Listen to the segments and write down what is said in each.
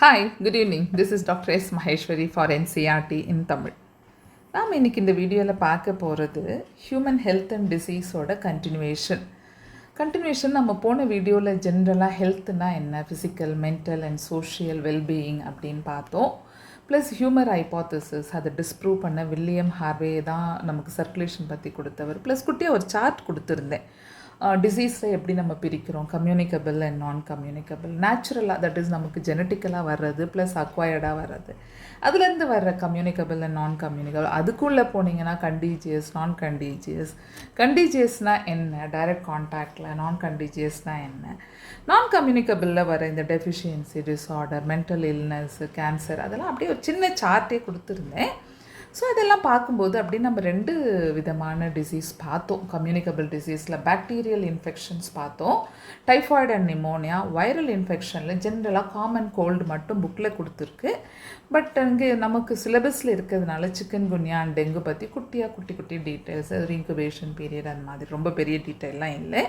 Hi, good evening. This is Dr. S. Maheswari for NCERT in Tamil. நாம் இன்றைக்கி இந்த வீடியோவில் பார்க்க போகிறது ஹியூமன் ஹெல்த் அண்ட் டிசீஸோட கண்டினியூஷன் நம்ம போன வீடியோவில் ஜென்ரலாக ஹெல்த்னா என்ன, physical, mental and social wellbeing அப்படின்னு பார்த்தோம். ப்ளஸ் ஹியூமர் ஹைப்போதசிஸ் அதை டிஸ்ப்ரூவ் பண்ண வில்லியம் ஹார்வே தான் நமக்கு சர்க்குலேஷன் பற்றி கொடுத்தவர். ப்ளஸ் குட்டியாக ஒரு சார்ட் கொடுத்துருந்தேன். டிசீஸை எப்படி நம்ம பிரிக்கிறோம், கம்யூனிகபிள் அண்ட் நான் கம்யூனிகபிள், நேச்சுரலாக தட் இஸ் நமக்கு ஜெனட்டிக்கலாக வர்றது ப்ளஸ் அக்வயர்டாக வர்றது, அதுலேருந்து வர்ற கம்யூனிகபிள் அண்ட் நான் கம்யூனிகபிள். அதுக்குள்ளே போனீங்கன்னா கண்டீஜியஸ், நான் கண்டீஜியஸ். கண்டீஜியஸ்னால் என்ன, டைரக்ட் கான்டாக்டில். நான் கண்டீஜியஸ்னால் என்ன, நான் கம்யூனிகபிளில் வர இந்த deficiency disorder, mental illness, cancer, அதெல்லாம் அப்படியே ஒரு சின்ன சார்ட்டே கொடுத்துருந்தேன். ஸோ இதெல்லாம் பார்க்கும்போது அப்படி நம்ம ரெண்டு விதமான டிசீஸ் பார்த்தோம். கம்யூனிகபிள் டிசீஸில் பாக்டீரியல் இன்ஃபெக்ஷன்ஸ் பார்த்தோம், டைஃபாய்டு அண்ட் நிமோனியா. வைரல் இன்ஃபெக்ஷனில் ஜென்ரலாக காமன் கோல்டு மட்டும் புக்கில் கொடுத்துருக்கு. பட் அங்கே நமக்கு சிலபஸில் இருக்கிறதுனால சிக்கன் குன்யா அண்ட் டெங்கு பற்றி குட்டி டீட்டெயில்ஸ், ஒரு இன்குபேஷன் பீரியட் அந்த மாதிரி ரொம்ப பெரிய டீட்டெயிலாம் இல்லை.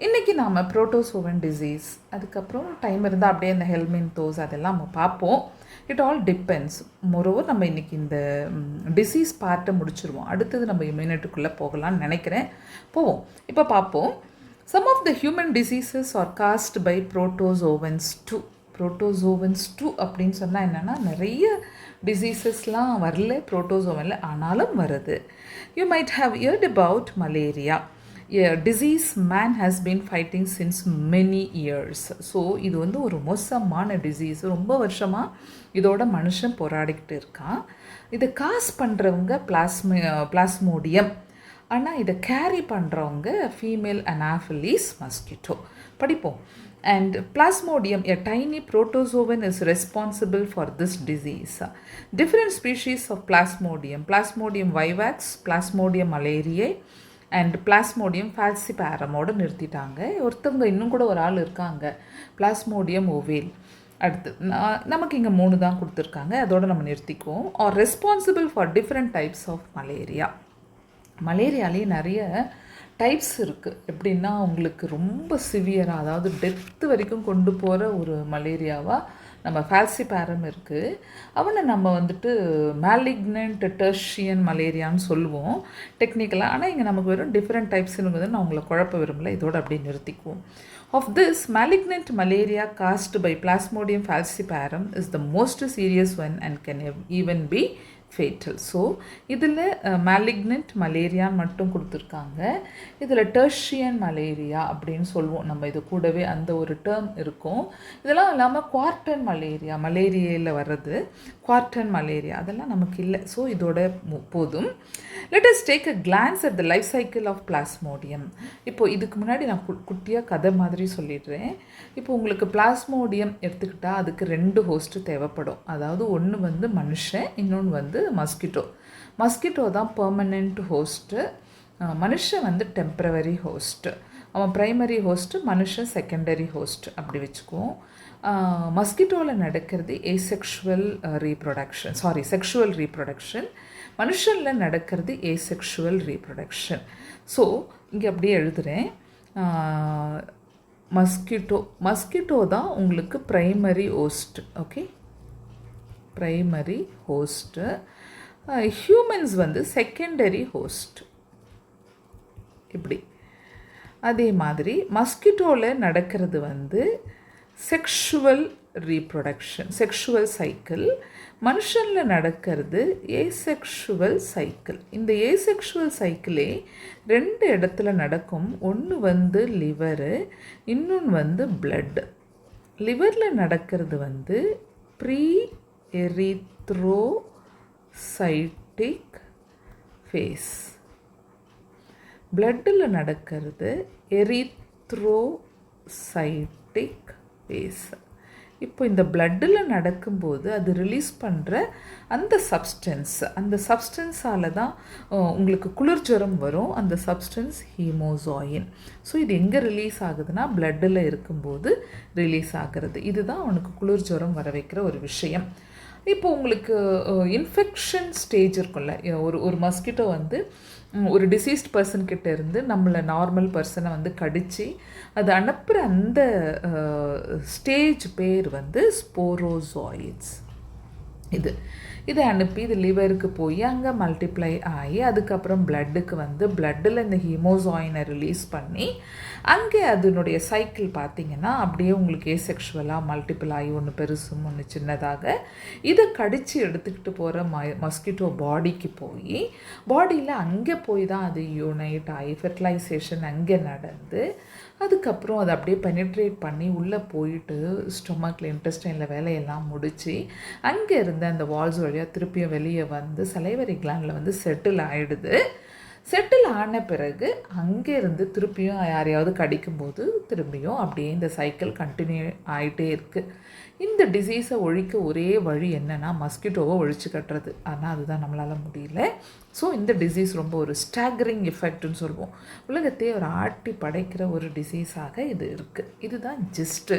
இன்றைக்கி நாம் புரோட்டோசோவன் டிசீஸ், அதுக்கப்புறம் டைம் இருந்தால் அப்படியே இந்த ஹெல்மின்தோஸ் அதெல்லாம் நம்ம பார்ப்போம். It all depends. மோரோவர் நம்ம இன்றைக்கி இந்த டிசீஸ் பார்ட்டை முடிச்சிருவோம். அடுத்தது நம்ம இம்யூனிட்டிக்குள்ளே போகலான்னு நினைக்கிறேன். போவோம். இப்போ பார்ப்போம். Some of the human diseases are caused by protozoans 2. Protozoans 2 அப்படின்னு சொன்னால் என்னென்னா, நிறைய டிசீசஸ்லாம் வரல புரோட்டோசோவனில், ஆனாலும் வருது. You might have heard about malaria, a disease man has been fighting since many years. So இது வந்து ஒரு மோசமான டிசீஸ். ரொம்ப வருஷமாக இதோட மனுஷன் போராடிக்கிட்டு இருக்கான். இதை காஸ் பண்ணுறவங்க பிளாஸ்மோடியம், ஆனால் இதை கேரி பண்ணுறவங்க ஃபீமேல் அனாஃபிலிஸ் மஸ்கிட்டோ. படிப்போம். And Plasmodium, a tiny protozoan, is responsible for this disease. Different species of Plasmodium, Plasmodium vivax, Plasmodium malariae and plasmodium ஃபால்சிபாரமோடு நிறுத்திட்டாங்க. ஒருத்தவங்க இன்னும் கூட ஒரு ஆள் இருக்காங்க, பிளாஸ்மோடியம் ஓவேல். அடுத்து நமக்கு இங்கே 3 தான் கொடுத்துருக்காங்க, அதோடு நம்ம நிறுத்திக்குவோம். Are responsible for different types of malaria. மலேரியாலேயே நிறைய டைப்ஸ் இருக்குது. எப்படின்னா உங்களுக்கு ரொம்ப சிவியராக, அதாவது டெத்து வரைக்கும் கொண்டு போகிற ஒரு மலேரியாவாக நம்ம ஃபால்சிபாரம் இருக்குது. அவனை நம்ம வந்துட்டு மேலிக்னன்ட் டெர்ஷியன் மலேரியான்னு சொல்லுவோம் டெக்னிக்கலாக. ஆனால் இங்கே நமக்கு வெறும் டிஃப்ரெண்ட் டைப்ஸ்னு நான் உங்களை குழப்ப விரும்பல, இதோடு அப்படியே நிறுத்திக்குவோம். Of this malignant malaria caused by Plasmodium falciparum is the most serious one and can even be fatal. So இதில் மேலிக்னன்ட் மலேரியான்னு மட்டும் கொடுத்துருக்காங்க. இதில் டெர்ஷியன் மலேரியா அப்படின்னு சொல்லுவோம் நம்ம, இது கூடவே அந்த ஒரு டேர்ம் இருக்கும். இதெல்லாம் இல்லாமல் குவார்டன் மலேரியா, மலேரியாவில் வர்றது குவார்டன் மலேரியா, அதெல்லாம் நமக்கு இல்லை. ஸோ இதோட போதும். Let us take a glance at the life cycle of Plasmodium. இப்போது இதுக்கு முன்னாடி நான் குட்டியாக கதை மாதிரி சொல்லிடுறேன். இப்போ உங்களுக்கு பிளாஸ்மோடியம் எடுத்துக்கிட்டால் அதுக்கு 2 ஹோஸ்ட்டு தேவைப்படும். அதாவது ஒன்று வந்து மனுஷன், இன்னொன்று வந்து மஸ்கிட்டோ தான் பெர்மனெண்ட் ஹோஸ்ட்டு, மனுஷன் வந்து டெம்ப்ரவரி ஹோஸ்ட்டு. அவன் ப்ரைமரி ஹோஸ்ட்டு, மனுஷன் செகண்டரி ஹோஸ்ட் அப்படி வச்சுக்குவோம். மஸ்கிட்டோவில் நடக்கிறது ஏசெக்ஷுவல் செக்ஷுவல் ரீப்ரொடக்ஷன். மனுஷனில் நடக்கிறது ஏசெக்ஷுவல் ரீப்ரொடக்ஷன். ஸோ இங்கே அப்படியே எழுதுகிறேன். மஸ்கிட்டோ தான் உங்களுக்கு primary host. Okay, primary host. Humans வந்து செகண்டரி ஹோஸ்ட். இப்படி அதே மாதிரி மஸ்கிட்டோவில் நடக்கிறது வந்து செக்ஷுவல் ரீப்ரொடக்ஷன், செக்ஷுவல் சைக்கிள். மனுஷனில் நடக்கிறது ஏசெக்ஷுவல் சைக்கிள். இந்த ஏசெக்ஷுவல் சைக்கிளே 2 இடத்துல நடக்கும். ஒன்று வந்து லிவரு, இன்னொன்று வந்து பிளட். லிவரில் நடக்கிறது வந்து ப்ரீ எரித்ரோசைட்டிக் ஃபேஸ், பிளட்டில் நடக்கிறது எரித்ரோசைட்டிக் ஃபேஸ். இப்போ இந்த பிளட்டில் நடக்கும்போது அது ரிலீஸ் பண்ணுற அந்த சப்ஸ்டன்ஸால் தான் உங்களுக்கு குளிர்ஜுரம் வரும். அந்த சப்ஸ்டன்ஸ் ஹீமோசாயின். ஸோ இது எங்கே ரிலீஸ் ஆகுதுன்னா பிளட்டில் இருக்கும்போது ரிலீஸ் ஆகிறது. இதுதான் அவனுக்கு குளிர்ஜுரம் வர வைக்கிற ஒரு விஷயம். இப்போ உங்களுக்கு இன்ஃபெக்ஷன் ஸ்டேஜ் இருக்கும்ல, ஒரு மஸ்கிட்டோ வந்து ஒரு டிசீஸ்ட் பர்சன் கிட்ட இருந்து நம்மளை நார்மல் பர்சனை வந்து கடித்து அது அனுப்புகிற அந்த ஸ்டேஜ் பேர் வந்து ஸ்போரோசாய்ட்ஸ். இதை அனுப்பி இது லிவருக்கு போய் அங்கே மல்டிப்ளை ஆகி அதுக்கப்புறம் பிளட்டுக்கு வந்து பிளட்டில் இந்த ஹீமோசாயினை ரிலீஸ் பண்ணி அங்கே அதனுடைய சைக்கிள் பார்த்திங்கன்னா அப்படியே உங்களுக்கு ஏசெக்ஷுவலாக மல்டிபிள் ஆகி ஒன்று பெருசும் ஒன்று சின்னதாக இதை கடித்து எடுத்துக்கிட்டு போகிற மஸ்கிட்டோ பாடிக்கு போய் பாடியில் அங்கே போய் தான் அது யூனைட் ஆகி ஃபெர்டிலைசேஷன் அங்கே நடந்து அதுக்கப்புறம் அதை அப்படியே பெனிட்ரேட் பண்ணி உள்ளே போயிட்டு ஸ்டொமக்கில் இன்டெஸ்டைனில் வேலையெல்லாம் முடித்து அங்கே இருந்து அந்த வால்ஸ் வழியாக திருப்பியும் வெளியே வந்து சலைவரி கிளாண்டில் வந்து செட்டில் ஆகிடுது. செட்டில் ஆன பிறகு அங்கேருந்து திருப்பியும் யாரையாவது கடிக்கும்போது திரும்பியும் அப்படியே இந்த சைக்கிள் கண்டினியூ ஆகிட்டே இருக்குது. இந்த டிசீஸை ஒழிக்க ஒரே வழி என்னென்னா மஸ்கிட்டோவை ஒழிச்சு கட்டுறது. ஆனால் அதுதான் நம்மளால் முடியல. ஸோ இந்த டிசீஸ் ரொம்ப ஒரு ஸ்டாகரிங் எஃபெக்ட்னு சொல்லுவோம். உலகத்தையே ஒரு ஆட்டி படைக்கிற ஒரு டிசீஸாக இது இருக்குது. இதுதான் ஜஸ்ட்டு.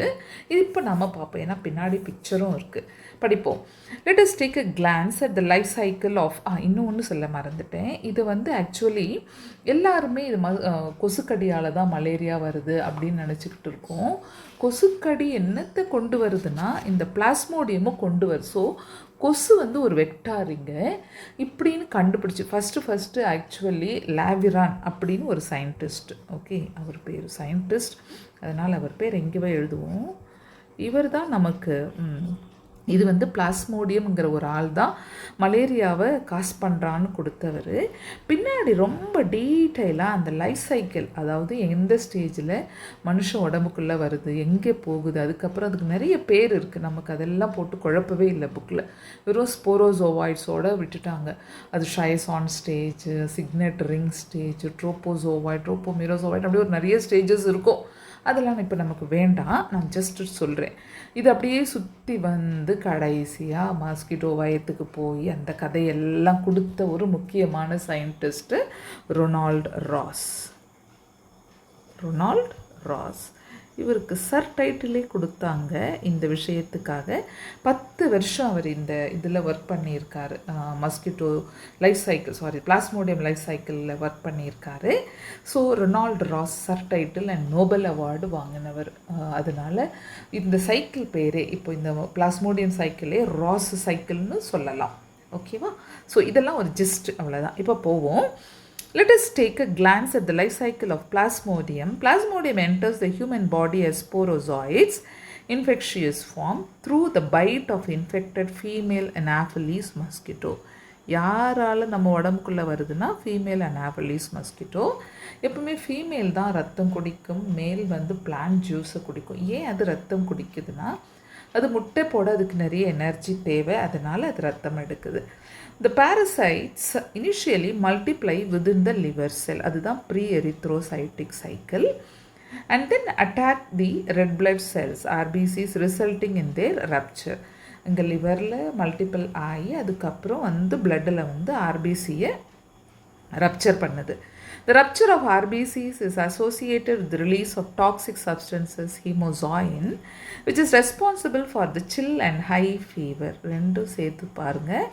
இது இப்போ நம்ம பார்ப்போம், ஏன்னா பின்னாடி பிக்சரும் இருக்குது, படிப்போம். Let us take a glance at the life cycle of இன்னொன்று சொல்ல மறந்துட்டேன். இது வந்து ஆக்சுவலி எல்லாருமே இது கொசுக்கடியால் தான் மலேரியா வருது அப்படின்னு நினச்சிக்கிட்டு இருக்கோம். கொசுக்கடி என்னத்தை கொண்டு வருதுன்னா இந்த பிளாஸ்மோடியமும் கொண்டு வருது. ஸோ கொசு வந்து ஒரு வெக்டாரிங்க இப்படின்னு கண்டுபிடிச்சி ஃபஸ்ட்டு ஆக்சுவலி லாவிரான் அப்படின்னு ஒரு சயின்டிஸ்ட். ஓகே, அவர் பேர் சயின்டிஸ்ட், அதனால் அவர் பேர் எங்கே போய் எழுதுவோம். இவர் தான் நமக்கு இது வந்து பிளாஸ்மோடியம்ங்கிற ஒரு ஆள் தான் மலேரியாவை காஸ் பண்ணுறான்னு கொடுத்தவர். பின்னாடி ரொம்ப டீட்டெயிலாக அந்த லைஃப் சைக்கிள், அதாவது எந்த ஸ்டேஜில் மனுஷ உடம்புக்குள்ளே வருது, எங்கே போகுது, அதுக்கப்புறம் அதுக்கு நிறைய பேர் இருக்குது. நமக்கு அதெல்லாம் போட்டு குழப்பவே இல்லை புக்கில். வெறும் ஸ்போரோசோவாய்ட்ஸோடு விட்டுட்டாங்க. அது ஷைசான் ஸ்டேஜ், சிக்னெட் ரிங் ஸ்டேஜ், ட்ரோப்போசோவாய்ட், ட்ரோப்போமிரோசோவாய்ட், அப்படி ஒரு நிறைய ஸ்டேஜஸ் இருக்கும். அதெல்லாம் இப்போ நமக்கு வேண்டாம், நான் ஜஸ்ட்டு சொல்கிறேன். இது அப்படியே சுற்றி வந்து கடைசியாக மாஸ்கிட்டோ வயத்துக்கு போய் அந்த கதையெல்லாம் கொடுத்த ஒரு முக்கியமான சயின்டிஸ்ட்டு ரொனால்ட் ராஸ். இவருக்கு சர் டைட்டிலே கொடுத்தாங்க இந்த விஷயத்துக்காக. 10 வருஷம் அவர் இந்த இதில் ஒர்க் பண்ணியிருக்காரு. Mosquito life cycle plasmodium life சைக்கிளில் ஒர்க் பண்ணியிருக்காரு. So Ronald Ross sir title and Nobel award வாங்கினவர். அதனால் இந்த சைக்கிள் பேரே இப்போ இந்த பிளாஸ்மோடியம் சைக்கிளே ராஸ் சைக்கிள்னு சொல்லலாம். ஓகேவா? ஸோ இதெல்லாம் ஒரு ஜிஸ்ட், அவ்வளோதான். இப்போ போவோம். Let us take a glance at the life cycle of Plasmodium. Plasmodium enters the human body as sporozoites, infectious form, through the bite of infected female Anopheles mosquito. யாரால் நம்ம உடம்புக்குள்ளே வருதுன்னா ஃபீமேல் அனாஃபலிஸ் மஸ்கிட்டோ. எப்பவுமே female தான் ரத்தம் குடிக்கும், மேல் வந்து பிளான்ட் ஜூஸை குடிக்கும். ஏன் அது ரத்தம் குடிக்குதுன்னா அது முட்டை போட அதுக்கு நிறைய எனர்ஜி தேவை, அதனால் அது ரத்தம் எடுக்குது. The parasites initially multiply within the liver cell, அதுதான் pre-erythrocytic cycle, and then attack the red blood cells RBCs resulting in their rupture. இங்கே லிவரில் மல்டிபிள் ஆகி அதுக்கப்புறம் வந்து பிளட்டில் வந்து ஆர்பிசியை ரப்சர் பண்ணுது. The rupture of RBCs is associated with the release of toxic substances hemozoin, which is responsible for the chill and high fever. ரெண்டும் சேர்த்து பாருங்கள்,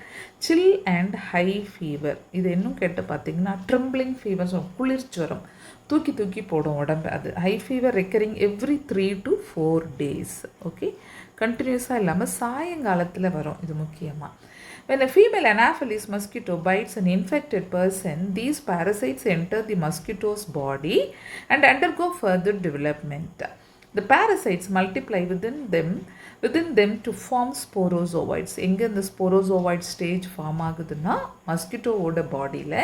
chill and high fever. இது இன்னும் கேட்டு பார்த்தீங்கன்னா trembling fever, குளிர்ச்சுரம், தூக்கி போடும் உடம்பு. அது high fever recurring every 3 to 4 days. Okay, கண்டினியூஸாக இல்லாமல் சாயங்காலத்தில் வரும். இது முக்கியமாக. When a female Anopheles mosquito bites an infected person, these parasites enter the mosquito's body and undergo further development. The parasites multiply within them to form sporozoites. எங்கே இந்த ஸ்போரோசோவாய்ட் stage form ஆகுதுன்னா மஸ்கிட்டோவோட பாடியில்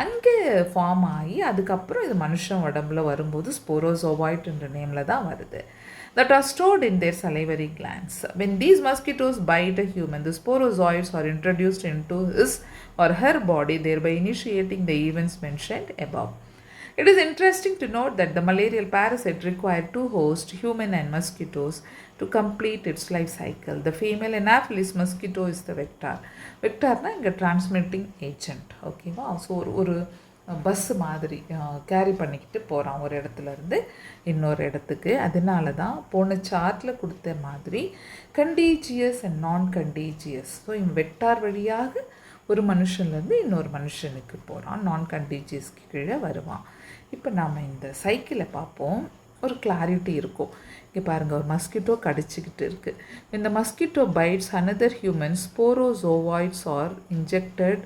அங்கே ஃபார்ம் ஆகி அதுக்கப்புறம் இது மனுஷன் உடம்புல வரும்போது ஸ்போரோசோவாய்ட் என்ற நேமில் தான் வருது. That are stored in their salivary glands. When these mosquitoes bite a human, the sporozoites are introduced into his or her body, thereby initiating the events mentioned above. It is interesting to note that the malarial parasite required 2 hosts, human and mosquitoes, to complete its life cycle. The female Anopheles mosquito is the vector. Vector na inga transmitting agent. Okay, wow. So ஒரு bus மாதிரி carry பண்ணிக்கிட்டு போகிறான் ஒரு இடத்துலேருந்து இன்னொரு இடத்துக்கு. அதனால தான் போன சார்ட்டில் கொடுத்த மாதிரி கண்டீஜியஸ் அண்ட் நான் கண்டீஜியஸ். ஸோ இவன் வெக்டார் வழியாக ஒரு மனுஷன்லேருந்து இன்னொரு மனுஷனுக்கு போகிறான், நான் கண்டீஜியஸ்க்கு கீழே வருவான். இப்போ நாம் இந்த சைக்கிளை பார்ப்போம், ஒரு கிளாரிட்டி இருக்கும். இங்கே பாருங்கள், ஒரு மஸ்கிட்டோ கடிச்சிக்கிட்டு இருக்குது. இந்த mosquito bites another human, sporozoites are injected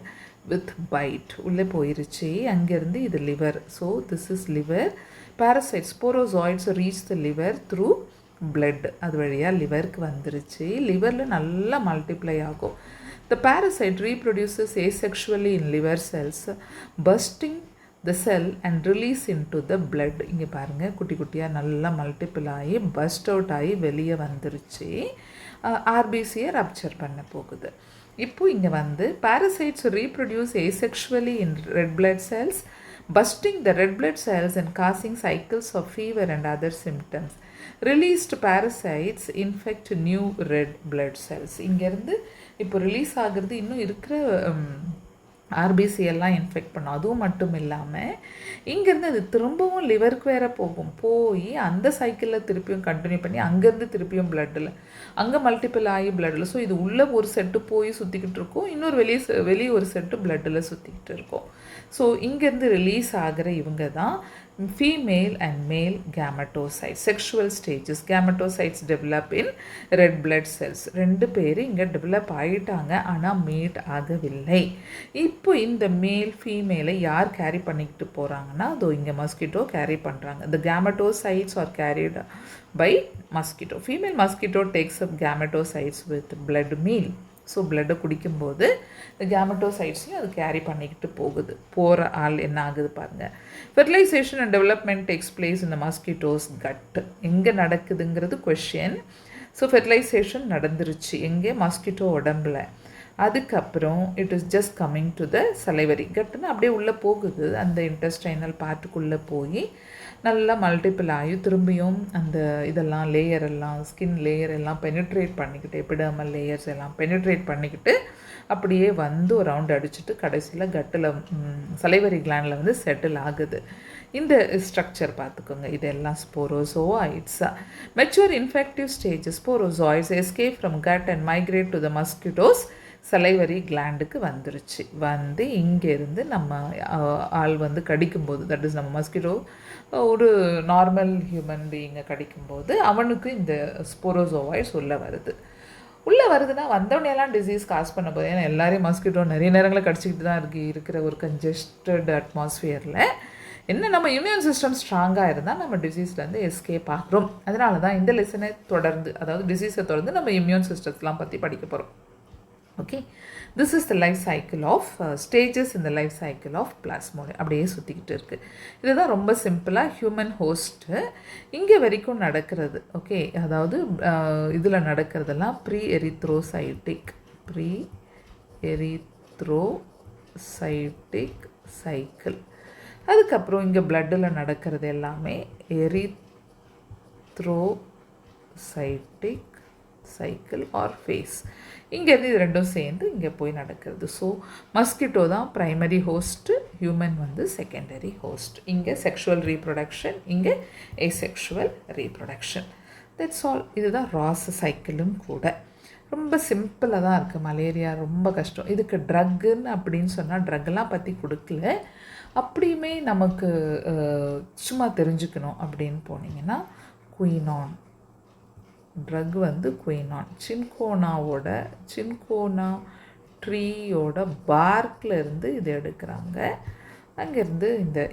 with bite. உள்ளே போயிருச்சு, அங்கேருந்து இது liver. So this is liver. Parasite sporozoites reach the liver through blood. அது வழியாக லிவருக்கு வந்துருச்சு. லிவரில் நல்லா மல்டிப்ளை ஆகும். The parasite reproduces asexually in liver cells, bursting the cell and release into the blood. இங்கே பாருங்கள், குட்டி குட்டியாக நல்லா மல்டிபிள் ஆகி பஸ்ட் அவுட் ஆகி வெளியே வந்துருச்சு. ஆர்பிசியை ரப்சர் பண்ண போகுது. இப்போ இங்கே வந்து parasites reproduce asexually in red blood cells, busting the red blood cells and causing cycles of fever and other symptoms. Released parasites infect new red blood cells. இங்கேருந்து இப்போ ரிலீஸ் ஆகிறது இன்னும் இருக்கிற ஆர்பிசி எல்லாம் இன்ஃபெக்ட் பண்ணும். அதுவும் மட்டும் இல்லாமல் இங்கேருந்து அது திரும்பவும் லிவருக்கு வேறு போய் அந்த சைக்கிளில் திருப்பியும் கண்டினியூ பண்ணி அங்கேருந்து திருப்பியும் பிளட்டில் அங்கே மல்டிபிள் ஆகி பிளட்டில். ஸோ இது உள்ளே ஒரு செட்டு போய் சுற்றிக்கிட்டு இருக்கும், இன்னொரு வெளியே ஒரு செட்டு பிளட்டில் சுற்றிக்கிட்டு இருக்கும். ஸோ இங்கேருந்து ரிலீஸ் ஆகிற இவங்க தான் female and male gametocytes. Sexual stages. Gametocytes develop in red blood cells. ரெண்டு பேர் இங்கே டெவலப் ஆகிட்டாங்க, ஆனால் மீட் ஆகவில்லை. இப்போ இந்த மேல் ஃபீமேலை யார் கேரி பண்ணிக்கிட்டு போகிறாங்கன்னா, அதோ இங்கே மஸ்கிட்டோ கேரி பண்ணுறாங்க. The gametocytes are carried by mosquito. Female mosquito takes up gametocytes with blood meal. So பிளட்டை குடிக்கும்போது இந்த கேமட்டோசைட்ஸையும் அது கேரி பண்ணிக்கிட்டு போகிற ஆள் என்ன ஆகுது பாருங்கள். Fertilisation and development takes place இந்த மஸ்கிட்டோஸ் கட். எங்கே நடக்குதுங்கிறது கொஷின். ஸோ ஃபெர்டிலைசேஷன் நடந்துருச்சு எங்கே, மஸ்கிட்டோ உடம்புல. அதுக்கப்புறம் it is just coming to the salivary கட்டுன்னு அப்படியே உள்ளே போகுது, அந்த இன்டெஸ்டைனல் பார்ட்டுக்குள்ளே போய் நல்லா மல்டிபிள் ஆகி திரும்பியும் அந்த இதெல்லாம் லேயர் எல்லாம் ஸ்கின் லேயர் எல்லாம் பெனிட்ரேட் பண்ணிக்கிட்டு, எபிடர்மல் லேயர்ஸ் எல்லாம் பெனிட்ரேட் பண்ணிக்கிட்டு அப்படியே வந்து ஒரு ரவுண்ட் அடிச்சுட்டு கடைசியில் கட்டில் சலைவரி கிளாண்டில் வந்து செட்டில் ஆகுது. இந்த ஸ்ட்ரக்சர் பார்த்துக்கோங்க. இதெல்லாம் ஸ்போரோசோயிட்ஸா. Mature infective stages sporozoites escape from gut and migrate to the mosquito's salivary கிளாண்டுக்கு வந்துருச்சு. வந்து இங்கேருந்து நம்ம ஆள் வந்து கடிக்கும்போது, தட் இஸ் நம்ம மஸ்கிட்டோ ஒரு நார்மல் ஹியூமன் பீயிங்கை கடிக்கும்போது அவனுக்கு இந்த ஸ்போரோசோவாய்ட்ஸ் உள்ளே வருதுன்னா வந்தவனையெல்லாம் டிசீஸ் காஸ் பண்ண போது. ஏன்னா எல்லாரையும் மஸ்கிட்டோ நிறைய நேரங்களில் கடிச்சிக்கிட்டு தான் இருக்கிற ஒரு கன்ஜஸ்டட் அட்மாஸ்ஃபியரில் என்ன நம்ம இம்யூன் சிஸ்டம் ஸ்ட்ராங்காக இருந்தால் நம்ம டிசீஸ்லேருந்து எஸ்கேப் ஆகிறோம். அதனால தான் இந்த லெசனை தொடர்ந்து, அதாவது டிசீஸை தொடர்ந்து நம்ம இம்யூன் சிஸ்டம்ஸ்லாம் பற்றி படிக்க போகிறோம். Okay, this is the life cycle of stages இந்த லைஃப் சைக்கிள் ஆஃப் பிளாஸ்மோடியம். அப்படியே சுற்றிக்கிட்டு இருக்குது. இதுதான் ரொம்ப சிம்பிளாக ஹியூமன் ஹோஸ்ட்டு இங்கே வரைக்கும் நடக்கிறது. ஓகே, அதாவது இதில் நடக்கிறதெல்லாம் ப்ரீ எரித்ரோசைட்டிக் சைக்கிள். அதுக்கப்புறம் இங்கே பிளட்டில் நடக்கிறது எல்லாமே எரித்ரோசைட்டிக் சைக்கிள் ஆர் ஃபேஸ். இங்கேருந்து இது ரெண்டும் சேர்ந்து இங்கே போய் நடக்கிறது. ஸோ மஸ்கிட்டோ தான் ப்ரைமரி ஹோஸ்ட்டு, ஹியூமன் வந்து செகண்டரி ஹோஸ்ட். இங்கே செக்ஷுவல் ரீப்ரொடக்ஷன், இங்கே ஏசெக்ஷுவல் ரீப்ரொடக்ஷன். That's all. இதுதான் ராஸ் சைக்கிளும் கூட. ரொம்ப சிம்பிளாக தான் இருக்குது. மலேரியா ரொம்ப கஷ்டம். இதுக்கு ட்ரக்குன்னு அப்படின்னு சொன்னால் ட்ரக்கெல்லாம் பற்றி கொடுக்கல. அப்படியுமே நமக்கு சும்மா தெரிஞ்சுக்கணும் அப்படின்னு போனீங்கன்னா குயினான் ட்ரக் வந்து குயினான். சின்கோனா ட்ரீயோட பார்க்கில் இருந்து இது எடுக்கிறாங்க. அங்கேருந்து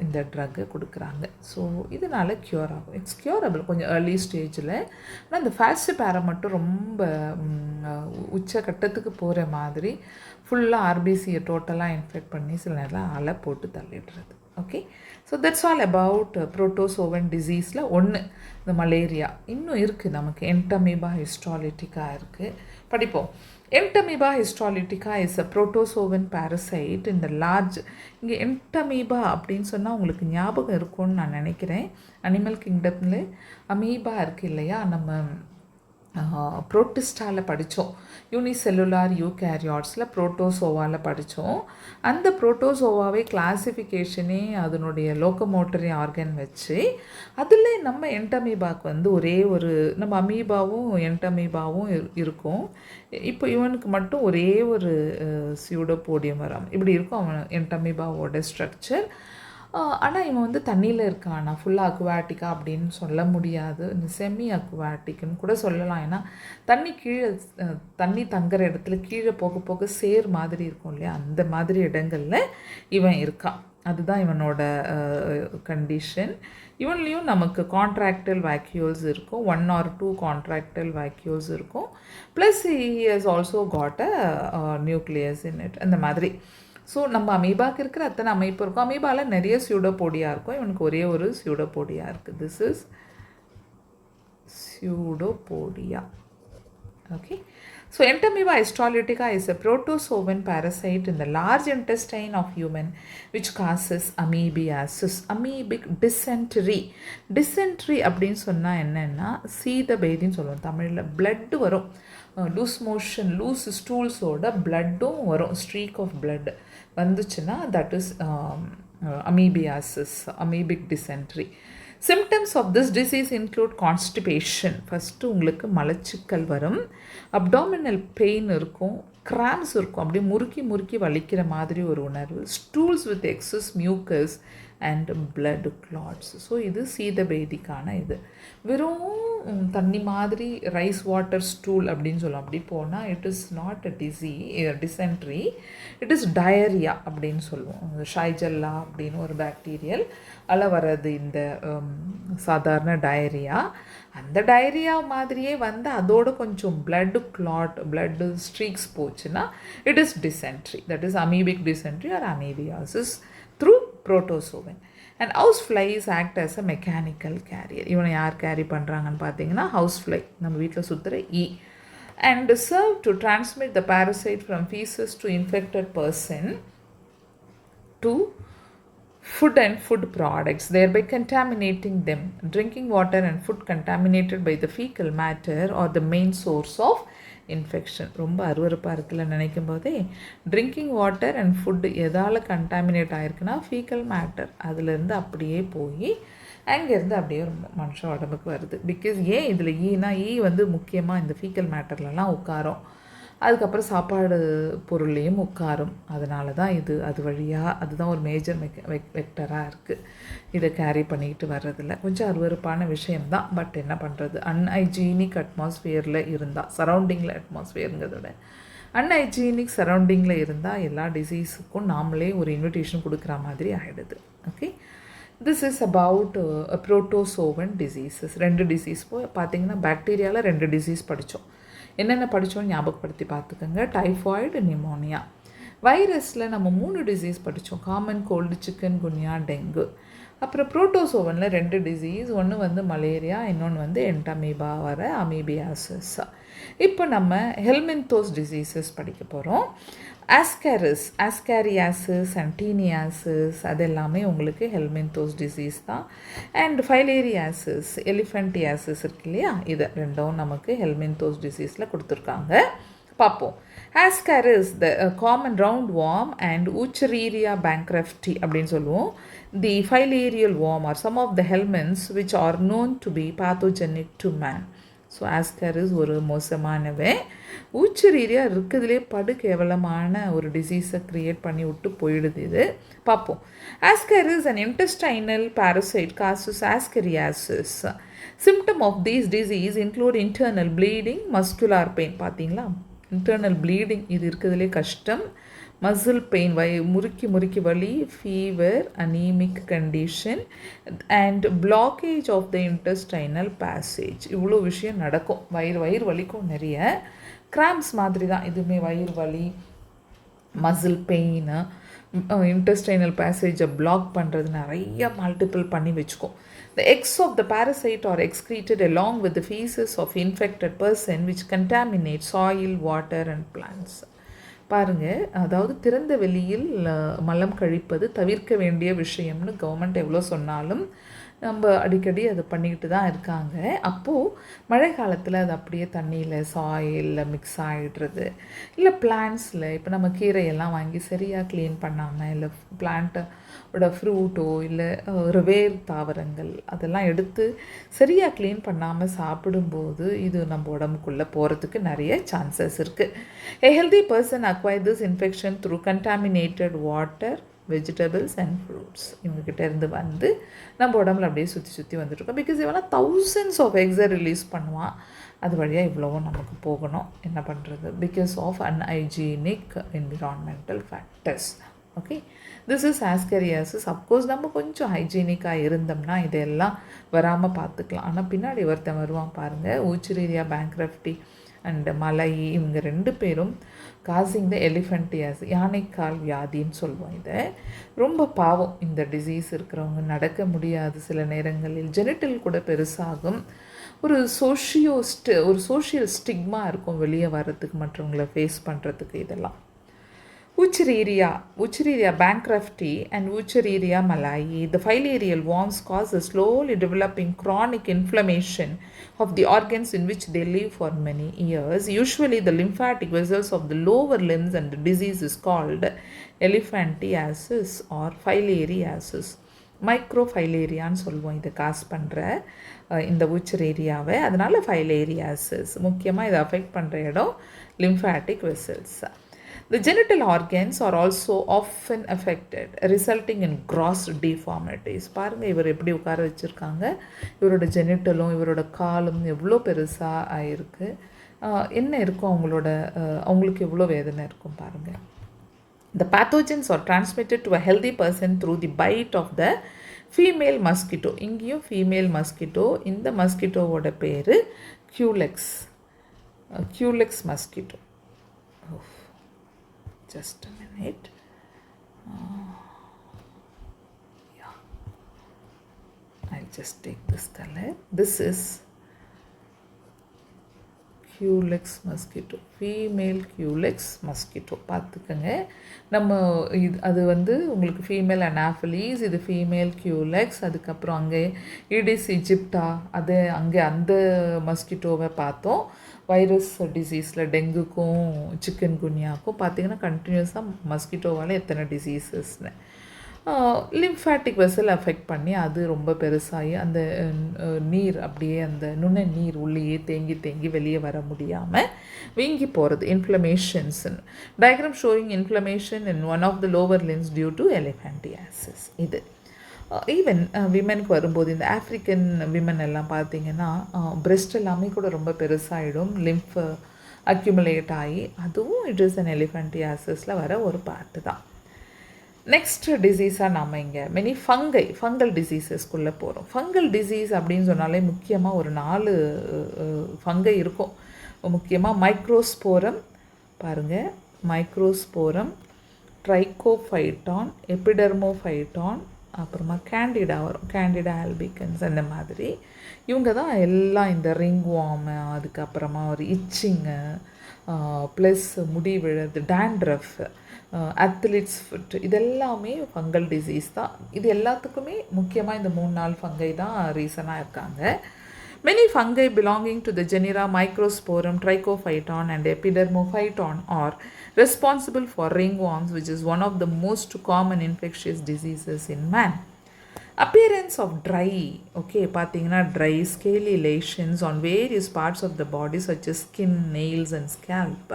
இந்த ட்ரக்கை கொடுக்குறாங்க. ஸோ இதனால் க்யூர் ஆகும். இட்ஸ் க்யூரபிள் கொஞ்சம் ஏர்லி ஸ்டேஜில். ஆனால் இந்த ஃபால்சிபாரம் மட்டும் ரொம்ப உச்சக்கட்டத்துக்கு போகிற மாதிரி ஃபுல்லாக ஆர்பிசியை டோட்டலாக இன்ஃபெக்ட் பண்ணி சில நேரம் அலை போட்டு தள்ளிடுறது. Okay, so that's all about protozoan டிசீஸில் ஒன்று இந்த மலேரியா. இன்னும் இருக்குது நமக்கு. என்டமீபா ஹிஸ்டாலிட்டிக்கா இருக்குது, படிப்போம். Entamoeba histolytica is a protozoan parasite இந்த லார்ஜ். இங்கே என்டமீபா அப்படின்னு சொன்னால் உங்களுக்கு ஞாபகம் இருக்கும்னு நான் நினைக்கிறேன். அனிமல் கிங்டமில் அமீபா இருக்குது இல்லையா, நம்ம புரோட்டிஸ்டாவில் படித்தோம். யூனிசெல்லுலார் யூகேரியாட்ஸில் புரோட்டோசோவாவில் படித்தோம். அந்த புரோட்டோசோவாவே கிளாசிஃபிகேஷனே அதனுடைய லோக்கமோட்டரி ஆர்கன் வச்சு அதில் நம்ம என்டமீபாக்கு வந்து ஒரே ஒரு நம்ம அமீபாவும் என்டமீபாவும் இருக்கும். இப்போ இவனுக்கு மட்டும் ஒரே ஒரு சியூடோபோடியம் வராமல் இப்படி இருக்கும் அவன் என்டமீபாவோட ஸ்ட்ரக்சர். ஆனால் இவன் வந்து தண்ணியில் இருக்கான். நான் ஃபுல்லாக அக்வாட்டிக்கா அப்படின்னு சொல்ல முடியாது, செமி அக்வாட்டிக்குன்னு கூட சொல்லலாம். ஏன்னா தண்ணி தங்குற இடத்துல கீழே போக போக சேர் மாதிரி இருக்கும் இல்லையா, அந்த மாதிரி இடங்களில் இவன் இருக்கான். அதுதான் இவனோட கண்டிஷன். இவன்லேயும் நமக்கு கான்ட்ராக்டல் வேக்யூல்ஸ் இருக்கும், 1 or 2 கான்ட்ராக்டல் வேக்யூல்ஸ் இருக்கும். Plus he has also got a nucleus in it. அந்த மாதிரி. ஸோ நம்ம அமீபாக்கு இருக்கிற அத்தனை அமைப்பு இருக்கும். அமீபாவில் நிறைய சியூடோபோடியா இருக்கும், இவனுக்கு ஒரே ஒரு சியூடோபோடியா இருக்குது. This is pseudopodia. Okay. So entamoeba histolytica is a protozoan parasite in the large intestine of human which causes amoebiasis, amoebic dysentery. dysentery அப்படின்னு சொன்னால் என்னென்னா சீதபேதின்னு சொல்லுவோம் தமிழில். பிளட்டு வரும், லூஸ் மோஷன், லூஸ் ஸ்டூல்ஸோட பிளட்டும் வரும், ஸ்ட்ரீக் ஆஃப் பிளட் வந்துச்சுன்னா that is amoebiasis, amoebic dysentery. Symptoms of this disease include constipation. First உங்களுக்கு மலச்சிக்கல் வரும், அப்டாமினல் பெயின் இருக்கும், கிராம்ஸ் இருக்கும், அப்படியே முறுக்கி முறுக்கி வலிக்கிற மாதிரி ஒரு உணர்வு, stools with excess mucus and blood clots. So இது சீதபேதிக்கான இது. வெறும் தண்ணி மாதிரி ரைஸ் வாட்டர் ஸ்டூல் அப்படின்னு சொல்லுவோம். அப்படி போனால் it is not a dysentery, it is diarrhoea அப்படின்னு சொல்லுவோம். ஷைஜல்லா அப்படின்னு ஒரு பாக்டீரியல் அல்ல வர்றது இந்த சாதாரண டயரியா. அந்த டயரியா மாதிரியே வந்து அதோட கொஞ்சம் பிளட் கிளாட், பிளட் ஸ்ட்ரீக்ஸ் போச்சுன்னா it is dysentery. That is amoebic dysentery or amoebiasis through protozoan. And house flies act as a mechanical carrier. இவனை யார் கேரி பண்ணுறாங்கன்னு பார்த்தீங்கன்னா ஹவுஸ் ஃப்ளை, நம்ம வீட்டில் சுற்றுற ஈ. And serve to transmit the parasite from feces to infected person to food and food products, thereby contaminating them. Drinking water and food contaminated by the fecal matter are the main source of infection. ரொம்ப அருவறுப்பாக இருக்குல்ல நினைக்கும் போதே. Drinking water and food எதால் contaminate ஆகிருக்குன்னா faecal matter, அதுலேருந்து அப்படியே போய் அங்கேருந்து அப்படியே ஒரு மனுஷன் உடம்புக்கு வருது. பிகாஸ் ஏன் இதில் ஈ வந்து முக்கியமாக இந்த ஃபீக்கல் மேட்டர்லலாம் உட்காரும், அதுக்கப்புறம் சாப்பாடு பொருள்லேயும் உட்காரும். அதனால தான் இது அது வழியாக அதுதான் ஒரு மேஜர் வெக்டராக இருக்குது இதை கேரி பண்ணிக்கிட்டு வர்றதில்ல. கொஞ்சம் அருவறுப்பான விஷயம்தான். பட் என்ன பண்ணுறது, அன்ஹைஜீனிக் அட்மாஸ்ஃபியரில் இருந்தால், சரௌண்டிங்கில் அட்மாஸ்ஃபியருங்கிறதோட அன்ஹைஜீனிக் சரௌண்டிங்கில் இருந்தால் எல்லா டிசீஸுக்கும் நாமளே ஒரு இன்விடேஷன் கொடுக்குற மாதிரி ஆகிடுது. Okay. This is about protozoan diseases. 2 disease பார்த்தீங்கன்னா பாக்டீரியாவில் 2 டிசீஸ் படித்தோம். என்னென்ன படித்தோம் ஞாபகப்படுத்தி பார்த்துக்கோங்க. Typhoid, pneumonia. வைரஸில் நம்ம 3 டிசீஸ் படித்தோம். Common cold, chikungunya, dengue. அப்புறம் புரோட்டோசோவனில் 2 டிசீஸ், ஒன்று வந்து மலேரியா, இன்னொன்று வந்து என்டமீபா வர அமீபியாசிஸ். இப்போ நம்ம ஹெல்மின்தோஸ் டிசீசஸ் படிக்க போகிறோம். ஆஸ்காரியாசிஸ் அண்ட் டீனியாசிஸ் அது எல்லாமே உங்களுக்கு ஹெல்மின்தோஸ் டிசீஸ் தான். அண்ட் ஃபைலேரியாசிஸ், எலிஃபென்டியாசிஸ் இருக்கு இல்லையா, இது 2ம் நமக்கு ஹெல்மின்தோஸ் டிசீஸில் கொடுத்துருக்காங்க. பார்ப்போம். Ascaris the common round worm and wuchereria bancrofti அப்படின்னு சொல்லுவோம். The filarial worm are some of the helminths which are known to be pathogenic to man. So ascaris ஒரு மோசமானவே. ஊச்சரீரியா இருக்கிறதுலே படு கேவலமான ஒரு டிசீஸை க்ரியேட் பண்ணி விட்டு போயிடுது இது. பார்ப்போம். Ascaris and intestinal parasite causes ascariasis. Symptom of these disease include internal bleeding, muscular pain. பார்த்தீங்களா, இன்டர்னல் ப்ளீடிங் இது இருக்கிறதுலே கஷ்டம். மசில் பெயின், முறுக்கி முறுக்கி வலி, fever, anaemic condition and blockage of the intestinal passage. இவ்வளோ விஷயம் நடக்கும். வயிறு வலிக்கும் நிறைய. கிராம்ஸ் மாதிரி தான் இதுவுமே, வயிறு வலி, மசில் பெயின், இன்டெஸ்டைனல் பேசேஜை பிளாக் பண்ணுறது நிறைய மல்டிபிள் பண்ணி வச்சுக்கோம். The eggs of the parasite are excreted along with the feces of infected person which contaminate soil, water and plants. பாருங்கள், அதாவது திறந்த வெளியில் மலம் கழிப்பது தவிர்க்க வேண்டிய விஷயம்னு கவர்மெண்ட் எவ்வளோ சொன்னாலும் நம்ம அடிக்கடி அதை பண்ணிக்கிட்டு தான் இருக்காங்க. அப்போது மழை காலத்தில் அது அப்படியே தண்ணியில் சாயிலில் மிக்ஸ் ஆகிடுறது, இல்லை பிளான்ட்ஸில் இப்போ நம்ம கீரையெல்லாம் வாங்கி சரியாக க்ளீன் பண்ணாமல், இல்லை பிளான்ட்டோட ஃப்ரூட்டோ இல்லை ஒரு வேர் தாவரங்கள் அதெல்லாம் எடுத்து சரியாக க்ளீன் பண்ணாமல் சாப்பிடும்போது இது நம்ம உடம்புக்குள்ளே போகிறதுக்கு நிறைய சான்சஸ் இருக்குது. A healthy person acquires this infection through contaminated water, vegetables and fruits. இவங்ககிட்ட இருந்து வந்து நம்ம உடம்புல அப்படியே சுற்றி வந்துட்டுருக்கோம். பிகாஸ் இவெல்லாம் thousands ஆஃப் எக்ஸை ரிலீஸ் பண்ணுவான். அது வழியாக இவ்வளவோ நமக்கு போகணும். என்ன பண்ணுறது? Because of unhygienic environmental factors. Okay, this is ascariasis. Of course நம்ம கொஞ்சம் ஹைஜீனிக்காக இருந்தோம்னா இதெல்லாம் வராமல் பார்த்துக்கலாம். ஆனால் பின்னாடி ஒருத்தன் வருவான் பாருங்கள், ஊச்சரீரியா பேங்க்ரப்டி அண்ட் மலை, இவங்க 2 பேரும் காசிங் த எலிஃபென்டியாஸ், யானைக்கால் வியாதின்னு சொல்லுவோம். இதை ரொம்ப பாவம். இந்த டிசீஸ் இருக்கிறவங்க நடக்க முடியாது, சில நேரங்களில் ஜெனிட்டல் கூட பெருசாகும். ஒரு சோஷியல் ஸ்டிக்மா இருக்கும் வெளியே வர்றதுக்கு, மற்றவங்களை ஃபேஸ் பண்ணுறதுக்கு. இதெல்லாம் Wuchereria bankruptcy and Wuchereria malayi. The filarial worms cause a slowly developing chronic inflammation of the organs in which they live for many years. Usually the lymphatic vessels of the lower limbs, and the disease is called elephantiasis or filariasis. மைக்ரோஃபைலேரியான்னு சொல்லுவோம் இதை cos பண்ணுற இந்த ஊச்சரேரியாவை. அதனால் filariasis. முக்கியமாக இதை affect பண்ணுற இடம் lymphatic vessels. The genital organs are also often affected, resulting in gross deformities. பாருங்கள், இவர் எப்படி உட்கார வச்சுருக்காங்க. இவரோட ஜெனிட்டலும் இவரோட காலும் எவ்வளோ பெருசாக ஆயிருக்கு. என்ன இருக்கும் அவங்களுக்கு எவ்வளோ வேதனை இருக்கும் பாருங்கள். The pathogens are transmitted to a healthy person through the bite of the female mosquito. இங்கேயும் ஃபீமேல் மஸ்கிட்டோ. இந்த மஸ்கிட்டோவோட பேர் Culex mosquito. Just a minute. Yeah, I'll just take this color. This is Culex mosquito, female Culex mosquito. பார்த்துக்கங்க, நம்ம அது உங்களுக்கு female அனாஃபலிஸ், இது female Culex. அதுக்கப்புறம் அங்கே ஈடிஸ் இஜிப்டா, அது அங்கே அந்த மஸ்கிட்டோவை பார்த்தோம். வைரஸ் டிசீஸில் டெங்குக்கும் சிக்கன் குனியாக்கும் பார்த்திங்கன்னா கண்டினியூஸாக மஸ்கிட்டோவால் எத்தனை டிசீசஸ்னு. லிம்ஃபாட்டிக் வெசல் அஃபெக்ட் பண்ணி அது ரொம்ப பெருசாகி அந்த நீர் அப்படியே அந்த நுண்ண நீர் உள்ளேயே தேங்கி வெளியே வர முடியாமல் வீங்கி போகிறது. இன்ஃப்ளமேஷன்ஸ்ன்னு diagram showing inflammation in one of the lower limbs due to elephantiasis. இது ஈவன் விமெனுக்கு வரும்போது இந்த ஆஃப்ரிக்கன் விமன் எல்லாம் பார்த்திங்கன்னா பிரெஸ்ட் எல்லாமே கூட ரொம்ப பெருசாகிடும், லிம்ஃப் அக்யூமுலேட் ஆகி. அதுவும் இட் இஸ் அன் எலிஃபேண்டியாசிஸில் வர ஒரு பார்ட்டு தான். நெக்ஸ்ட் டிசீஸாக நாம் இங்கே ஃபங்கல் டிசீஸஸ்குள்ளே போகிறோம். ஃபங்கல் டிசீஸ் அப்படின்னு சொன்னாலே முக்கியமாக ஒரு 4 ஃபங்கை இருக்கும். முக்கியமாக மைக்ரோஸ்போரம் பாருங்கள், மைக்ரோஸ்போரம், ட்ரைகோஃபைட்டான், எபிடெர்மோஃபைட்டான், அப்புறமா கேண்டிடா வரும், கேண்டிடா ஆல்பிகன்ஸ். அந்த மாதிரி இவங்க தான் எல்லாம் இந்த ரிங் வார்மு, அதுக்கப்புறமா ஒரு இச்சிங்கு, ப்ளஸ் முடி விழுது, டேண்ட்ரஃப், அத்லீட்ஸ் ஃபுட், இதெல்லாமே ஃபங்கல் டிசீஸ் தான். இது எல்லாத்துக்குமே முக்கியமாக இந்த 3-4 ஃபங்கை தான் ரீசனாக இருக்காங்க. Many fungi belonging to the genera Microsporum, Trichophyton and Epidermophyton are responsible for ringworms, which is one of the most common infectious diseases in man. Appearance of பார்த்தீங்கன்னா dry scaly lesions on various parts of the body such as skin, nails and scalp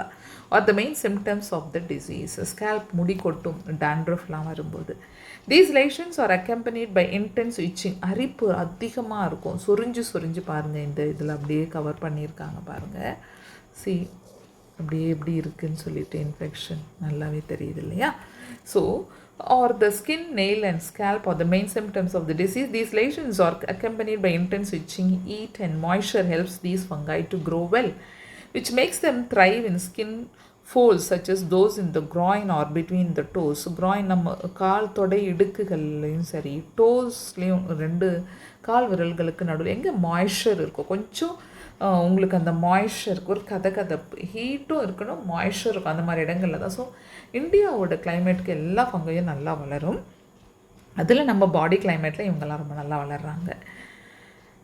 are the main symptoms of the disease. Scalp முடி கொட்டும், dandruffலாம் வரும்போது. These lesions are accompanied by intense itching. அரிப்பு அதிகமாக இருக்கும், சொரிஞ்சு பாருங்கள். இந்த இதில் அப்படியே கவர் பண்ணியிருக்காங்க பாருங்கள். அப்படியே எப்படி இருக்குதுன்னு சொல்லிட்டு இன்ஃபெக்ஷன் நல்லாவே தெரியுது இல்லையா? So or the skin, nail and scalp are the main symptoms of the disease. These lesions are accompanied by intense itching. Heat and moisture helps these fungi to grow well, which makes them thrive in skin folds such as those in the groin or between the toes. groin நம்ம கால் தொடை இடுக்குகள்லையும் சரி, டோஸ்லேயும் 2 கால் விரல்களுக்கு நடுவில் எங்கே moisture இருக்கும், கொஞ்சம் உங்களுக்கு அந்த moisture ஒரு கதப்பு, ஹீட்டும் இருக்கணும், மாய்ஸ்சர் இருக்கும், அந்த மாதிரி இடங்களில் தான். ஸோ இந்தியாவோட கிளைமேட்டுக்கு எல்லா ஃபங்கையும் நல்லா வளரும். அதில் நம்ம பாடி கிளைமேட்டில் இவங்கெல்லாம் ரொம்ப நல்லா வளர்கிறாங்க.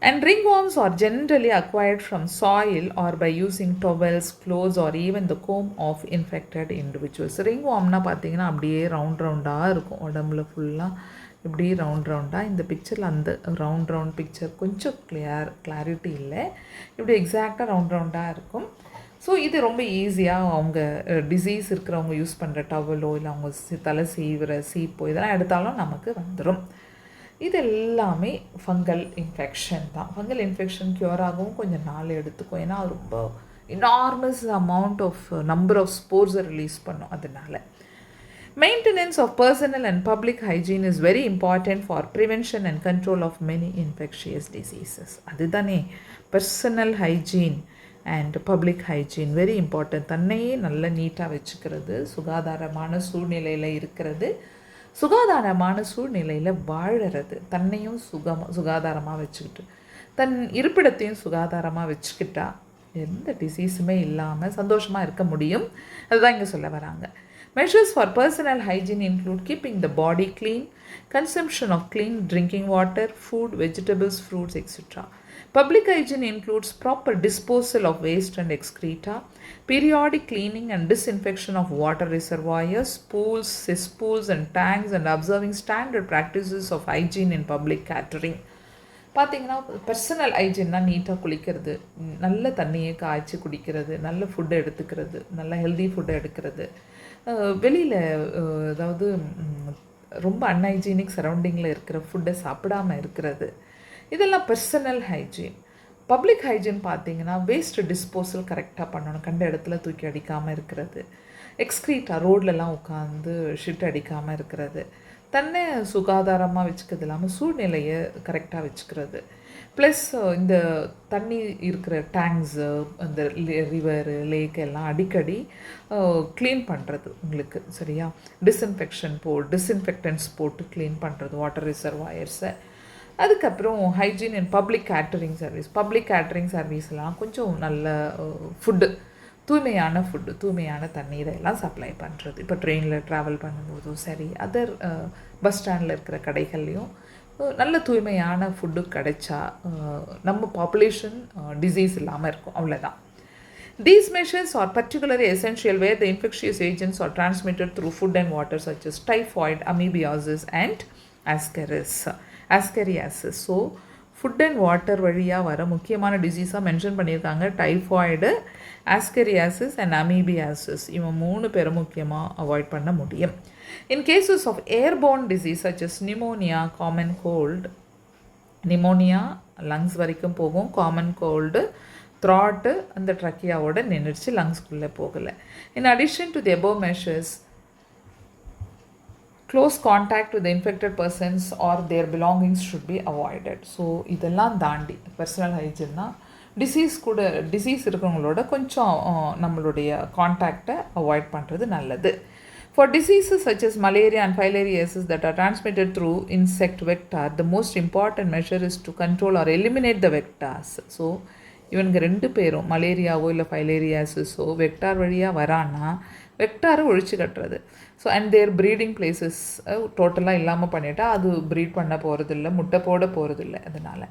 And ringworms are generally acquired from soil or by using towels, clothes or even the comb of infected individuals. ringwormனா பார்த்தீங்கன்னா அப்படியே ரவுண்டாக இருக்கும் உடம்புல ஃபுல்லாக, இப்படி ரவுண்டாக. இந்த பிக்சரில் அந்த ரவுண்ட் பிக்சர் கொஞ்சம் கிளாரிட்டி இல்லை, இப்படி எக்ஸாக்டாக ரவுண்டாக இருக்கும். ஸோ இது ரொம்ப ஈஸியாக அவங்க டிசீஸ் இருக்கிறவங்க யூஸ் பண்ணுற டவலோ இல்லை அவங்க தலை சீவுற சீப்போ இதெல்லாம் எடுத்தாலும் நமக்கு வந்துடும். இது எல்லாமே ஃபங்கல் இன்ஃபெக்ஷன் தான். ஃபங்கல் இன்ஃபெக்ஷன் க்யூர் ஆகவும் கொஞ்சம் நாள் எடுத்துக்கும், ஏன்னா ரொம்ப enormous amount of number of ஸ்போர்ஸை ரிலீஸ் பண்ணும். அதனால் maintenance of personal and public hygiene is very important for prevention and control of many infectious diseases. அதுதானே personal hygiene and public hygiene very important. தன்னையே நல்ல நீட்டாக வச்சுக்கிறது, சுகாதாரமான சூழ்நிலையில் இருக்கிறது, சுகாதாரமான சூழ்நிலையில் வாழறது, தன்னையும் சுகாதாரமாக வச்சுக்கிட்டு தன் இருப்பிடத்தையும் சுகாதாரமாக வச்சுக்கிட்டா எந்த டிசீஸுமே இல்லாமல் சந்தோஷமாக இருக்க முடியும். அதுதான் இங்கே சொல்ல வராங்க. Measures for personal hygiene include keeping the body clean, consumption of clean drinking water, food, vegetables, fruits, etc. Public hygiene includes proper disposal of waste and excreta, periodic cleaning and disinfection of water reservoirs, pools, cesspools and tanks, and observing standard practices of hygiene in public catering. பார்த்திங்கன்னா personal ஹைஜீன்னா நீட்டாக குளிக்கிறது, நல்ல தண்ணியை காய்ச்சி குடிக்கிறது, நல்ல ஃபுட்டை எடுத்துக்கிறது, நல்ல ஹெல்தி ஃபுட்டை எடுக்கிறது, வெளியில் அதாவது ரொம்ப அன்ஹைஜீனிக் சரௌண்டிங்கில் இருக்கிற ஃபுட்டை சாப்பிடாமல் இருக்கிறது, இதெல்லாம் பர்சனல் ஹைஜீன். பப்ளிக் ஹைஜீன் பார்த்திங்கன்னா வேஸ்ட் டிஸ்போசல் கரெக்டாக பண்ணணும், கண்ட இடத்துல தூக்கி அடிக்காமல் இருக்கிறது, எக்ஸ்க்ரீட்டா ரோட்லலாம் உட்காந்து ஷிட் அடிக்காமல் இருக்கிறது, தன்னை சுகாதாரமாக வச்சுக்கிறது இல்லாமல் சூழ்நிலையை கரெக்டாக வச்சுக்கிறது, ப்ளஸ் இந்த தண்ணி இருக்கிற டேங்க்ஸு, இந்த ரிவரு லேக் எல்லாம் அடிக்கடி க்ளீன் பண்ணுறது உங்களுக்கு சரியா, டிஸ்இன்ஃபெக்டன்ஸ் போட்டு க்ளீன் பண்ணுறது வாட்டர் ரிசர்வாயர்ஸை. அதுக்கப்புறம் hygiene in public catering service. Public catering சர்வீஸ்லாம் கொஞ்சம் நல்ல ஃபுட்டு, தூய்மையான ஃபுட்டு, தூய்மையான தண்ணீரை எல்லாம் சப்ளை பண்ணுறது. இப்போ ட்ரெயினில் ட்ராவல் பண்ணும்போதும் சரி, அதர் பஸ் ஸ்டாண்டில் இருக்கிற கடைகள்லையும் நல்ல தூய்மையான ஃபுட்டு கிடைச்சா நம்ம பாப்புலேஷன் டிசீஸ் இல்லாமல் இருக்கும், அவ்வளோதான். These measures are particularly essential where the infectious agents are transmitted through food and water such as typhoid, amoebiasis and ascariasis. So food and water வழியாக வர முக்கியமான டிசீஸாக மென்ஷன் பண்ணியிருக்காங்க டைஃபாய்டு, ஆஸ்கரியாசிஸ் அண்ட் அமீபியாசிஸ். இவன் 3 பேரும் முக்கியமாக அவாய்ட் பண்ண முடியும். In cases of airborne disease such as pneumonia, common cold, pneumonia lungs வரைக்கும் போகும், காமன் கோல்டு த்ராட்டு அந்த ட்ரக்கியாவோட நின்றுச்சு, லங்ஸ்குள்ளே போகலை. In addition to the above measures, close contact with the infected persons or their belongings should be avoided. So இதெல்லாம் தாண்டி personal ஹைஜீன்னா disease இருக்கிறவங்களோட கொஞ்சம் நம்மளுடைய கான்டாக்டை அவாய்ட் பண்ணுறது நல்லது. For diseases such as malaria and filariasis that are transmitted through insect vector, the most important measure is to control or eliminate the vectors. So இவனுங்க 2 பேரும் மலேரியாவோ இல்லை ஃபைலேரியாசிஸோ வெக்டார் வழியாக வரான்னா வெக்டாரை ஒழிச்சு கட்டுறது. So and their breeding places டோட்டலாக இல்லாமல் பண்ணிட்டா அது ப்ரீட் பண்ண போகிறதில்ல, முட்டை போட போகிறதில்ல. அதனால்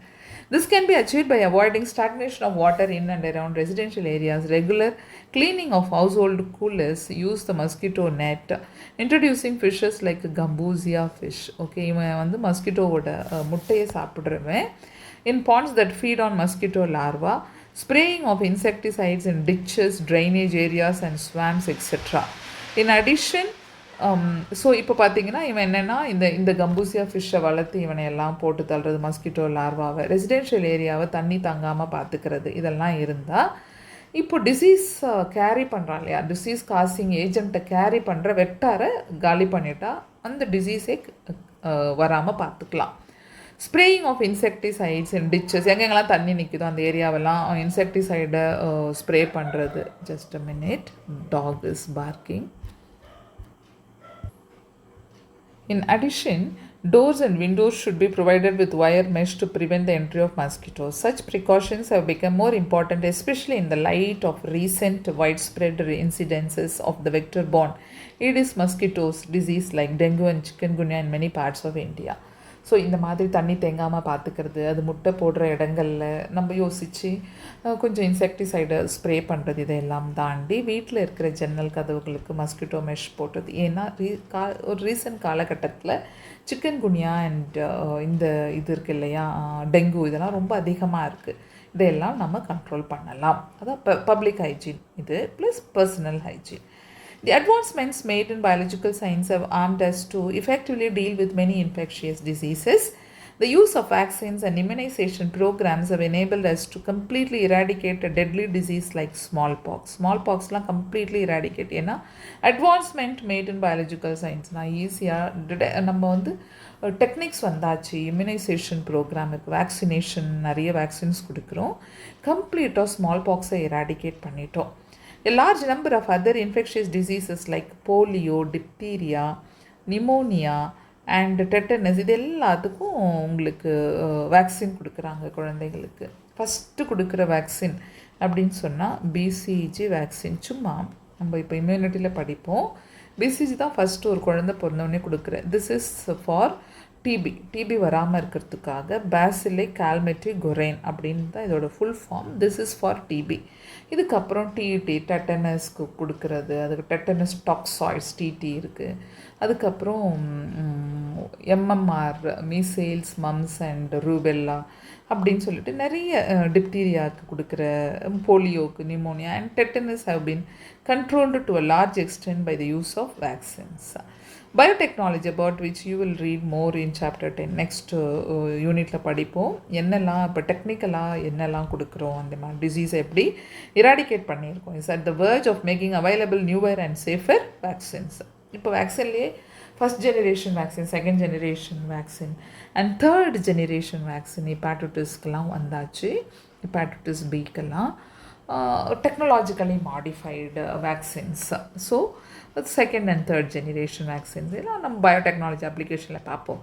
this can be achieved by avoiding stagnation of water in and around residential areas, regular cleaning of household coolers, use the mosquito net, introducing fishes like gambusia fish. Okay, இவன் வந்து மஸ்கிட்டோவோட முட்டையை சாப்பிட்றவன். In ponds that feed on mosquito larvae, spraying of insecticides in ditches, drainage areas and swamps, etc. In addition, so இப்போ பார்த்தீங்கன்னா இவன் என்னென்னா இந்த gambusia ஃபிஷ்ஷை வளர்த்து இவனை எல்லாம் போட்டு தள்ளுறது, மஸ்கிட்டோ லார்வாவை, ரெசிடென்ஷியல் ஏரியாவை தண்ணி தங்காமல் பார்த்துக்கிறது, இதெல்லாம் இருந்தால் இப்போ டிசீஸ் கேரி பண்ணுறான் இல்லையா, டிசீஸ் காசிங் ஏஜென்ட்டை கேரி பண்ணுற வெக்டாரை காலி பண்ணிட்டா அந்த டிசீஸே வராமல் பார்த்துக்கலாம். Spraying of insecticides in ditches, எங்கெங்கெல்லாம் தண்ணி நிற்குதோ அந்த ஏரியாவெல்லாம் இன்செக்டிசைடை ஸ்ப்ரே பண்ணுறது. Just a minute, dog is barking. In addition, Doors and windows should be provided with wire mesh to prevent the entry of mosquitoes. Such precautions have become more important, especially in the light of recent widespread incidences of the vector-borne Aedes mosquitoes disease like dengue and chikungunya in many parts of India. So இந்த மாதிரி தண்ணி தேங்காமல் பார்த்துக்கிறது, அது முட்டை போடுற இடங்களில் நம்ம யோசித்து கொஞ்சம் இன்செக்டிசைடை ஸ்ப்ரே பண்ணுறது, இதையெல்லாம் தாண்டி வீட்டில் இருக்கிற ஜன்னல் கதவுகளுக்கு மஸ்கிட்டோ மெஷ் போட்டது. ஏன்னா ஒரு ரீசன்ட் காலகட்டத்தில் சிக்கன்குனியா அண்ட் இந்த இது இருக்குது இல்லையா, டெங்கு, இதெல்லாம் ரொம்ப அதிகமாக இருக்குது. இதையெல்லாம் நம்ம கண்ட்ரோல் பண்ணலாம். அதான் பப்ளிக் ஹைஜீன் இது plus personal hygiene. The advancements made in biological science have armed us to effectively deal with many infectious diseases. The use of vaccines and immunization programs have enabled us to completely eradicate a deadly disease like smallpox. Smallpox la completely eradicate. ஏன்னா advancement made in biological science நான் ஈஸியாக நம்ம வந்து techniques வந்தாச்சு. Immunisation program இருக்குது, vaccination, நிறைய vaccines கொடுக்குறோம். கம்ப்ளீட்டாக ஸ்மால்பாக்ஸை எராடிகேட் பண்ணிட்டோம். A large number of other infectious diseases like polio, diphtheria, pneumonia and tetanus, இது எல்லாத்துக்கும் உங்களுக்கு வேக்சின் கொடுக்குறாங்க குழந்தைகளுக்கு. ஃபஸ்ட்டு கொடுக்குற வேக்சின் அப்படின்னு சொன்னால் பிசிஜி வேக்சின். சும்மா நம்ம இப்போ இம்யூனிட்டியில் படிப்போம். பிசிஜி தான் ஃபஸ்ட்டு ஒரு குழந்தை பிறந்தோடனே கொடுக்குறேன். திஸ் இஸ் ஃபார் டிபி வராமல் இருக்கிறதுக்காக பேசிலே கால்மெட்ரி கொரைன் அப்படின்னு தான் இதோட full form. This is for DP. இதுக்கப்புறம் டிடி டெட்டனஸ்க்கு கொடுக்குறது, அதுக்கு டெட்டனஸ் டாக்ஸாய்ட்ஸ் டிடி இருக்குது. அதுக்கப்புறம் MMR measles, mumps and rubella அப்படின்னு சொல்லிட்டு நிறைய டிப்தீரியாவுக்கு கொடுக்குற, போலியோக்கு, pneumonia and tetanus have been controlled to a large extent by the use of vaccines. Biotechnology about which you will read more in chapter 10. Next யூனிட்டில் படிப்போம். என்னெல்லாம் இப்போ டெக்னிக்கலாக என்னெல்லாம் கொடுக்குறோம், அந்த மாதிரி டிசீஸை எப்படி இராடிகேட் பண்ணியிருக்கோம். Is at the verge of making available newer and safer vaccines. இப்போ வேக்சின்லேயே first generation vaccine, second generation vaccine and third generation vaccine ஹெப்பாட்டிட்டிஸ்க்கெலாம் வந்தாச்சு. ஹெப்பாட்டிட்டிஸ் பிக்கெல்லாம் technologically modified vaccines. So second and third generation vaccines நம்ம biotechnology application பார்ப்போம்.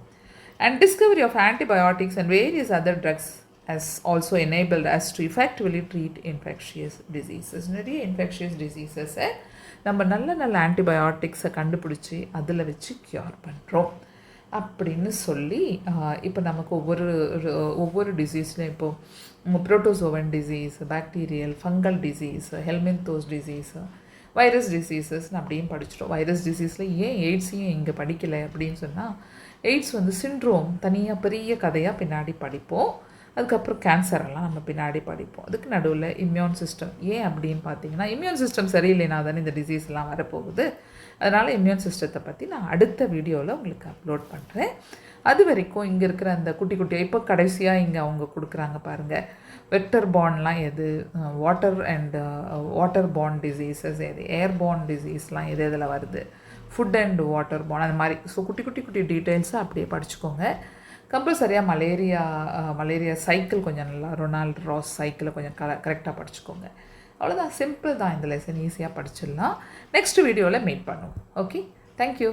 And discovery of antibiotics and various other drugs has also enabled us to effectively treat infectious diseases. நிறைய infectious diseases நம்ம நல்ல ஆன்டிபயோட்டிக்ஸை கண்டுபிடிச்சி அதில் வச்சு cure பண்ணுறோம் அப்படின்னு சொல்லி இப்போ நமக்கு ஒவ்வொரு டிசீஸ்லையும் இப்போது protozoan disease, bacterial, fungal disease, helminthes disease, virus டிசீசஸ்ன்னு அப்படியும் படிச்சிட்டோம். வைரஸ் டிசீஸில் ஏன் எய்ட்ஸையும் இங்கே படிக்கலை அப்படின்னு சொன்னால், எய்ட்ஸ் வந்து சிண்ட்ரோம் தனியாக பெரிய கதையாக பின்னாடி படிப்போம். அதுக்கப்புறம் கேன்சரெல்லாம் நம்ம பின்னாடி படிப்போம். அதுக்கு நடுவில் இம்யூன் சிஸ்டம் ஏன் அப்படின்னு பார்த்தீங்கன்னா, இம்யூன் சிஸ்டம் சரியில்லைனா தானே இந்த டிசீஸ்லாம் வரப்போகுது. அதனால் இம்யூன் சிஸ்டத்தை பற்றி நான் அடுத்த வீடியோவில் உங்களுக்கு அப்லோட் பண்ணுறேன். அது வரைக்கும் இங்கே இருக்கிற அந்த குட்டி இப்போ கடைசியாக இங்கே அவங்க கொடுக்குறாங்க பாருங்கள், வெக்டர் பார்ன்லாம் எது, வாட்டர் பார்ன் டிசீஸஸ் எது, ஏர் பார்ன் டிசீஸ்லாம் எது இதில் வருது, ஃபுட் அண்ட் வாட்டர் பார்ன், அது மாதிரி. ஸோ குட்டி டீட்டெயில்ஸை அப்படியே படிச்சுக்கோங்க. கம்பல்சரியாக மலேரியா சைக்கிள் கொஞ்சம் நல்லா, ரொனால்ட் ராஸ் சைக்கிளை கொஞ்சம் கரெக்டாக படிச்சுக்கோங்க. அவ்வளோதான், சிம்பிள் தான் இந்த லெசன், ஈஸியாக படிச்சிடலாம். நெக்ஸ்ட் வீடியோவில் மீட் பண்ணுவோம். Okay, thank you.